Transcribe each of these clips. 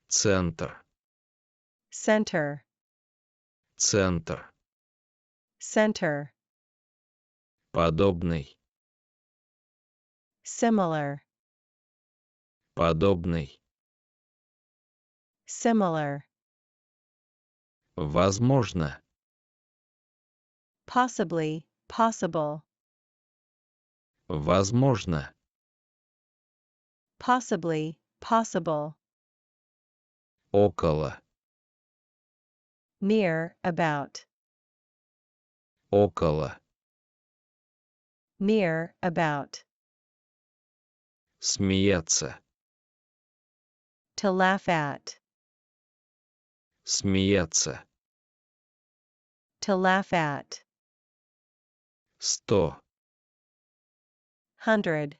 Центр. Center. Центр. Center. Подобный. Similar. Подобный. Similar. Возможно. Possibly. Possible. Возможно. Possibly. Possible. Около. Near. About. Около. Near. About. Смеяться. To laugh at. Смеяться. To laugh at. 100. 100.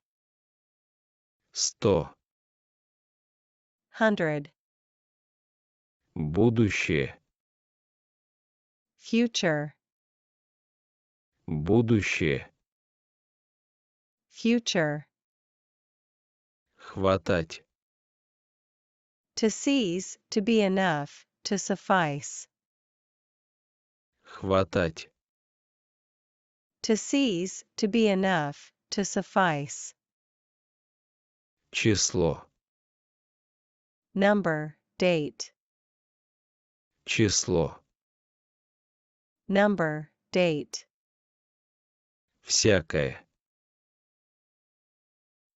100. 100. Будущее. Future. Будущее. Future. Хватать. To seize. To be enough. To suffice. Хватать. To seize. To be enough. To suffice. Число. Number. Date. Число. Number. Date. Всякое.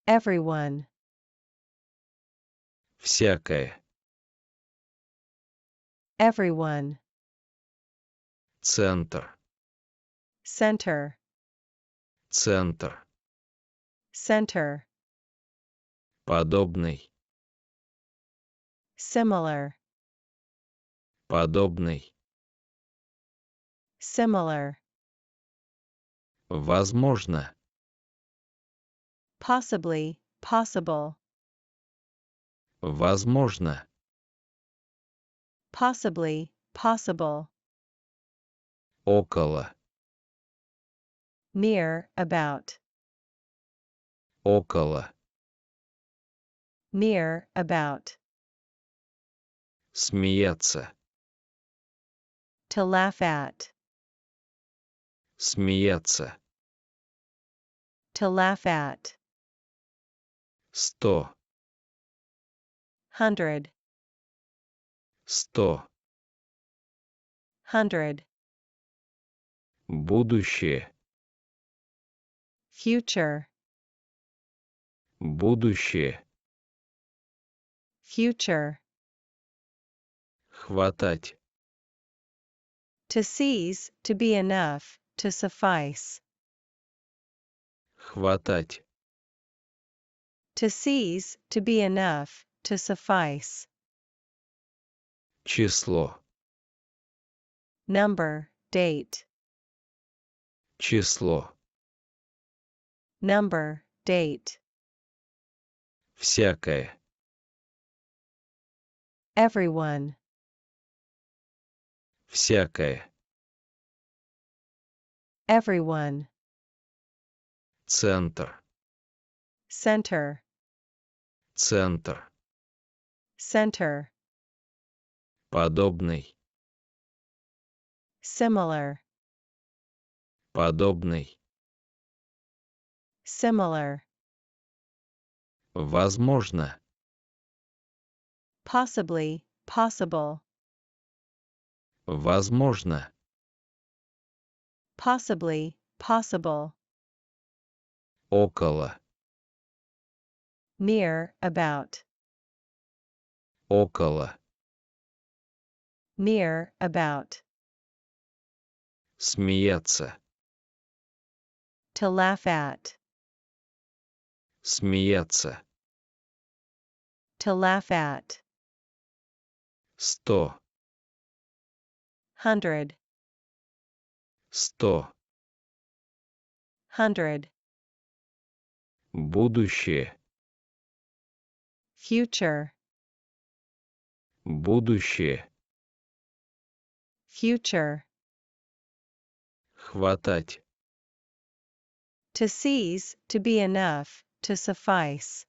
Everyone. Всякое. Everyone. Центр. Center. Центр. Center. Подобный. Similar. Подобный. Similar. Возможно. Possibly. Possible. Возможно. Possibly. Possible. Около. Near. About. Около. Near. About. Смеяться. To laugh at. Смеяться. To laugh at. 100. 100. 100. 100. Будущее. Future. Будущее. Future. Хватать. To seize. To be enough. To suffice. Хватать. To seize. To be enough. To suffice. Число. Number. Date. Число. Number. Date. Всякое. Everyone. Всякое. Everyone. Центр. Center. Центр. Center. Подобный. Similar. Подобный. Similar. Возможно. Possibly. Possible. Возможно. Possibly. Possible. Около. Near. About. Около. Near. About. Смеяться. To laugh at. Смеяться. To laugh at. 100. 100. 100. 100. Будущее. Future. Будущее. Future. Хватать. To seize. To be enough. To suffice.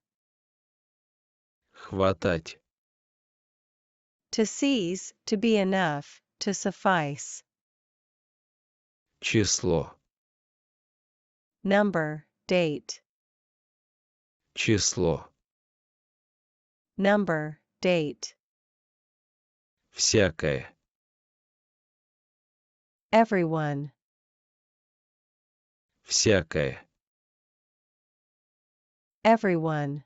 Хватать. To seize, to be enough, to suffice. Число. Number, date. Число. Number, date. Всякое. Everyone. Всякое. Everyone.